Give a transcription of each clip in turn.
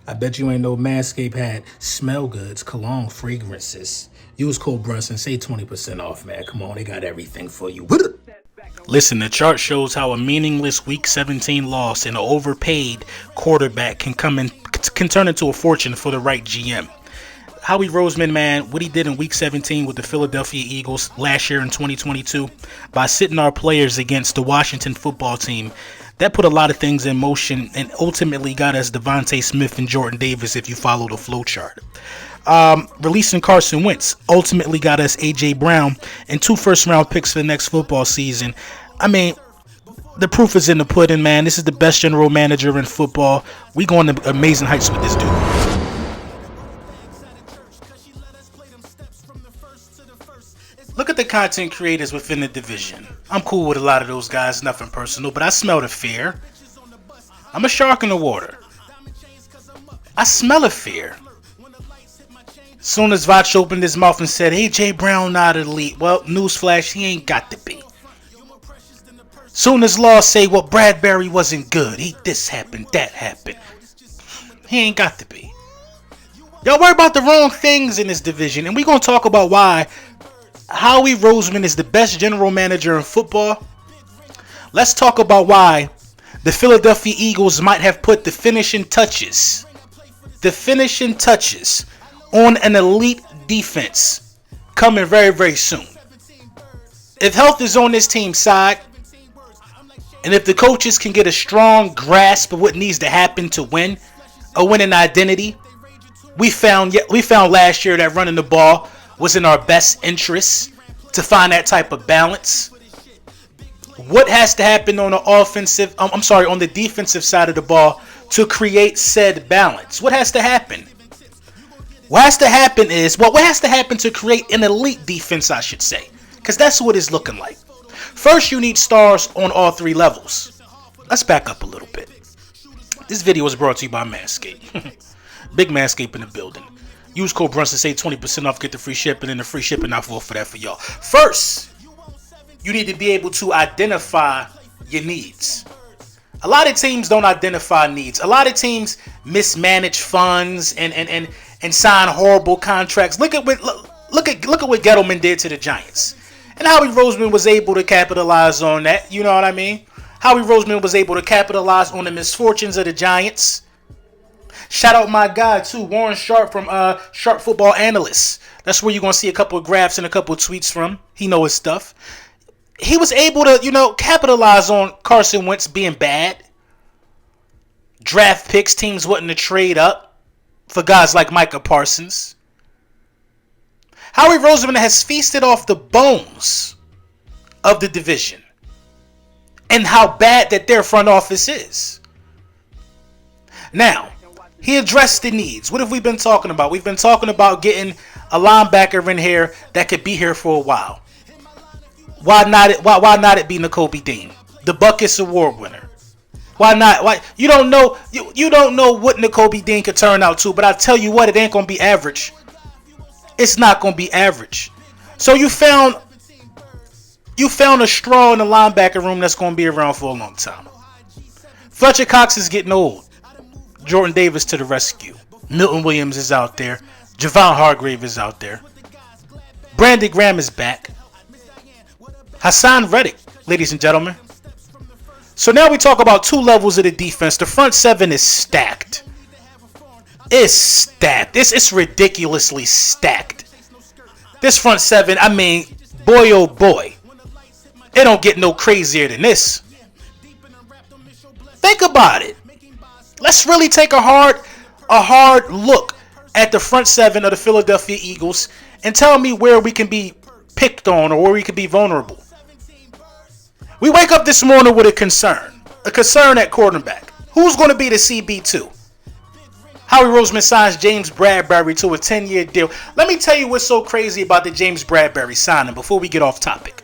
I bet you ain't know Manscaped had smell goods, cologne, fragrances. Use code Brunson, save 20% off, man. Come on, they got everything for you. Listen, the chart shows how a meaningless Week 17 loss and an overpaid quarterback can turn into a fortune for the right GM. Howie Roseman, man, what he did in Week 17 with the Philadelphia Eagles last year in 2022 by sitting our players against the Washington football team, that put a lot of things in motion and ultimately got us Devontae Smith and Jordan Davis if you follow the flow chart. Releasing Carson Wentz ultimately got us A.J. Brown and 2 first-round picks for the next football season. I mean, the proof is in the pudding, man. This is the best general manager in football. We going to amazing heights with this dude. Look at the content creators within the division. I'm cool with a lot of those guys, nothing personal, but I smell the fear. I'm a shark in the water. I smell a fear. Soon as Vach opened his mouth and said, A.J. Brown not elite, well, newsflash, he ain't got to be. Soon as Law say, well, Bradbury wasn't good, this happened, that happened, he ain't got to be. Y'all worry about the wrong things in this division, and we gonna talk about why Howie Roseman is the best general manager in football. Let's talk about why the Philadelphia Eagles might have put the finishing touches on an elite defense coming very, very soon. If health is on this team's side, and if the coaches can get a strong grasp of what needs to happen to win, a winning identity, we found last year that running the ball was in our best interest to find that type of balance. What has to happen on the on the defensive side of the ball to create said balance? What has to happen? What has to happen to create an elite defense, I should say, because that's what it's looking like. First, you need stars on all 3 levels. Let's back up a little bit. This video is brought to you by Manscaped. Big Manscaped in the building. Use code Brunson, save 20% off, get the free shipping, and the free shipping not for that for y'all. First, you need to be able to identify your needs. A lot of teams don't identify needs. A lot of teams mismanage funds and sign horrible contracts. Look at what Gettleman did to the Giants. And Howie Roseman was able to capitalize on that. You know what I mean? Howie Roseman was able to capitalize on the misfortunes of the Giants. Shout out my guy too, Warren Sharp from Sharp Football Analyst. That's where you're going to see a couple of graphs and a couple of tweets from. He knows his stuff. He was able to, capitalize on Carson Wentz being bad. Draft picks, teams wanting to trade up for guys like Micah Parsons. Howie Roseman has feasted off the bones of the division and how bad that their front office is. Now, he addressed the needs. What have we been talking about? We've been talking about getting a linebacker in here that could be here for a while. Why not it be Nakobe Dean, the Buckus Award winner? Why not? Why you don't know what Nakobe Dean could turn out to, but I tell you what, it ain't gonna be average. It's not gonna be average. So you found a straw in the linebacker room that's gonna be around for a long time. Fletcher Cox is getting old. Jordan Davis to the rescue. Milton Williams is out there. Javon Hargrave is out there. Brandon Graham is back. Hassan Reddick, ladies and gentlemen. So now we talk about 2 levels of the defense. The front 7 is stacked. It's stacked. It's ridiculously stacked. This front 7, I mean, boy oh boy. It don't get no crazier than this. Think about it. Let's really take a hard look at the front 7 of the Philadelphia Eagles and tell me where we can be picked on or where we can be vulnerable. We wake up this morning with a concern at quarterback. Who's going to be the CB2? Howie Roseman signs James Bradbury to a 10-year deal. Let me tell you what's so crazy about the James Bradbury signing before we get off topic.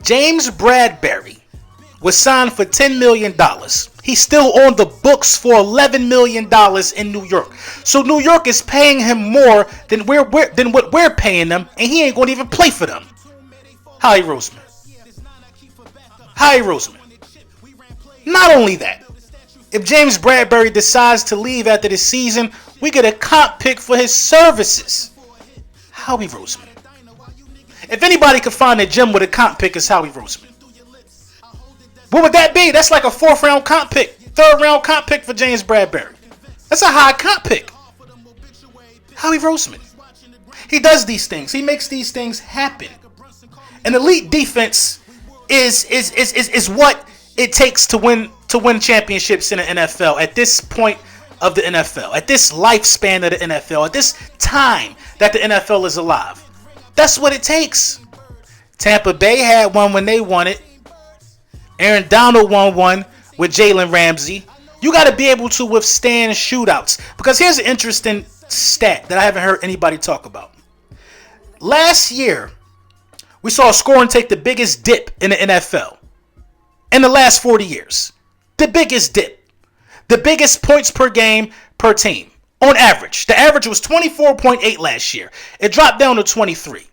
James Bradbury was signed for $10 million. He's still on the books for $11 million in New York. So New York is paying him more than what we're paying them, and he ain't going to even play for them. Howie Roseman. Not only that, If James Bradberry decides to leave after this season, we get a comp pick for his services. Howie Roseman. If anybody could find a gem with a comp pick, it's Howie Roseman. What would that be? That's like a 4th round comp pick. 3rd round comp pick for James Bradberry. That's a high comp pick. Howie Roseman. He does these things. He makes these things happen. An elite defense is what it takes to win championships in the NFL at this point of the NFL, at this lifespan of the NFL, at this time that the NFL is alive. That's what it takes. Tampa Bay had one when they won it. Aaron Donald won one with Jalen Ramsey. You got to be able to withstand shootouts. Because here's an interesting stat that I haven't heard anybody talk about. Last year, we saw scoring take the biggest dip in the NFL in the last 40 years. The biggest dip. The biggest points per game per team on average. The average was 24.8 last year. It dropped down to 23.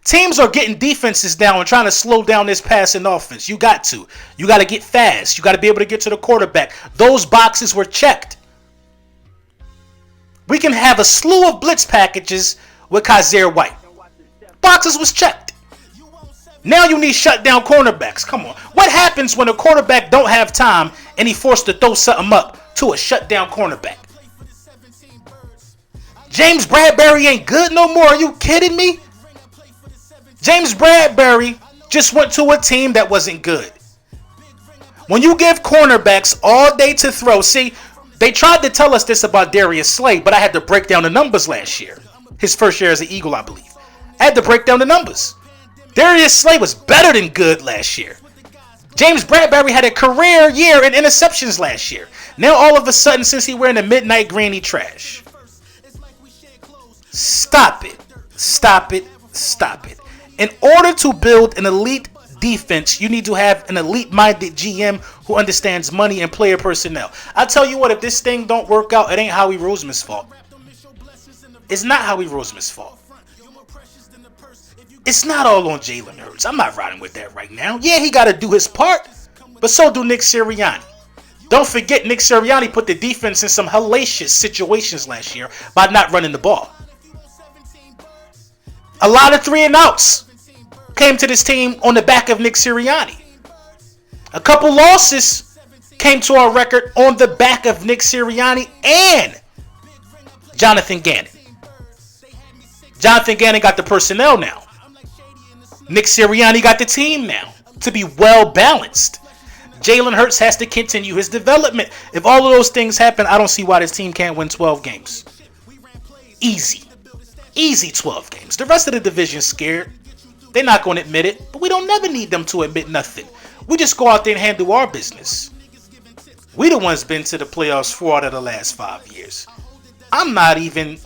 Teams are getting defenses down and trying to slow down this passing offense. You got to. You got to get fast. You got to be able to get to the quarterback. Those boxes were checked. We can have a slew of blitz packages with Kaiser White. Boxes was checked. Now you need shutdown cornerbacks. Come on. What happens when a quarterback don't have time and he forced to throw something up to a shutdown cornerback? James Bradberry ain't good no more. Are you kidding me? James Bradberry just went to a team that wasn't good. When you give cornerbacks all day to throw, see, they tried to tell us this about Darius Slay, but I had to break down the numbers last year. His first year as an Eagle, I believe. I had to break down the numbers. Darius Slay was better than good last year. James Bradberry had a career year in interceptions last year. Now all of a sudden, since he wearing the midnight green, he trash. Stop it. Stop it. Stop it. In order to build an elite defense, you need to have an elite-minded GM who understands money and player personnel. I tell you what, if this thing don't work out, it ain't Howie Roseman's fault. It's not Howie Roseman's fault. It's not all on Jalen Hurts. I'm not riding with that right now. Yeah, he got to do his part, but so do Nick Sirianni. Don't forget, Nick Sirianni put the defense in some hellacious situations last year by not running the ball. A lot of 3-and-outs came to this team on the back of Nick Sirianni. A couple losses came to our record on the back of Nick Sirianni and Jonathan Gannon. Jonathan Gannon got the personnel now. Nick Sirianni got the team now to be well balanced. Jalen Hurts has to continue his development. If all of those things happen, I don't see why this team can't win 12 games. Easy. Easy 12 games. The rest of the division's scared. They're not going to admit it, but we don't never need them to admit nothing. We just go out there and handle our business. We the ones been to the playoffs 4 out of the last 5 years. I'm not even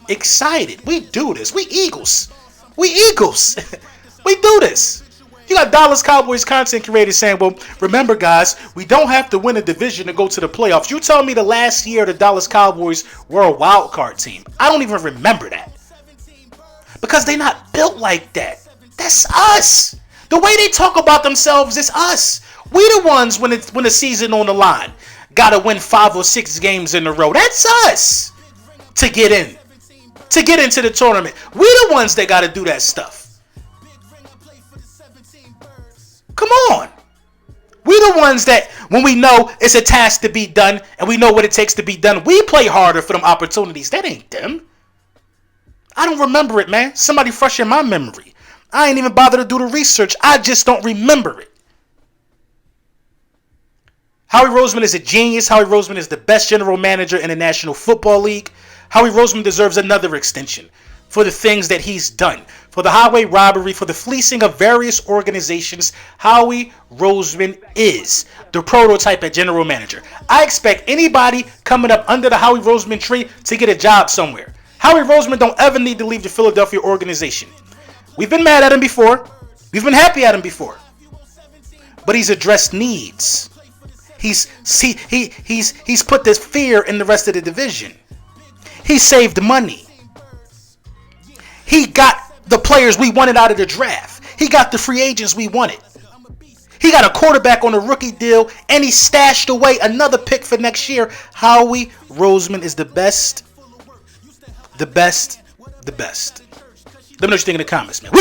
excited. We do this. We Eagles. We Eagles. We do this. You got Dallas Cowboys content creators saying, well, remember, guys, we don't have to win a division to go to the playoffs. You tell me the last year the Dallas Cowboys were a wild card team. I don't even remember that. Because they're not built like that. That's us. The way they talk about themselves is us. We the ones when the season on the line gotta win 5 or 6 games in a row. That's us. To get in. To get into the tournament. We the ones that gotta do that stuff. Come on. We the ones that when we know it's a task to be done and we know what it takes to be done, we play harder for them opportunities. That ain't them. I don't remember it, man. Somebody freshen my memory. I ain't even bother to do the research. I just don't remember it. Howie Roseman is a genius. Howie Roseman is the best general manager in the National Football League. Howie Roseman deserves another extension for the things that he's done. For the highway robbery, for the fleecing of various organizations, Howie Roseman is the prototype at general manager. I expect anybody coming up under the Howie Roseman tree to get a job somewhere. Howie Roseman don't ever need to leave the Philadelphia organization. We've been mad at him before. We've been happy at him before. But he's addressed needs. He's put this fear in the rest of the division. He saved money. He got the players we wanted out of the draft. He got the free agents we wanted. He got a quarterback on a rookie deal, and he stashed away another pick for next year. Howie Roseman is the best. The best. The best. Let me know what you think in the comments, man.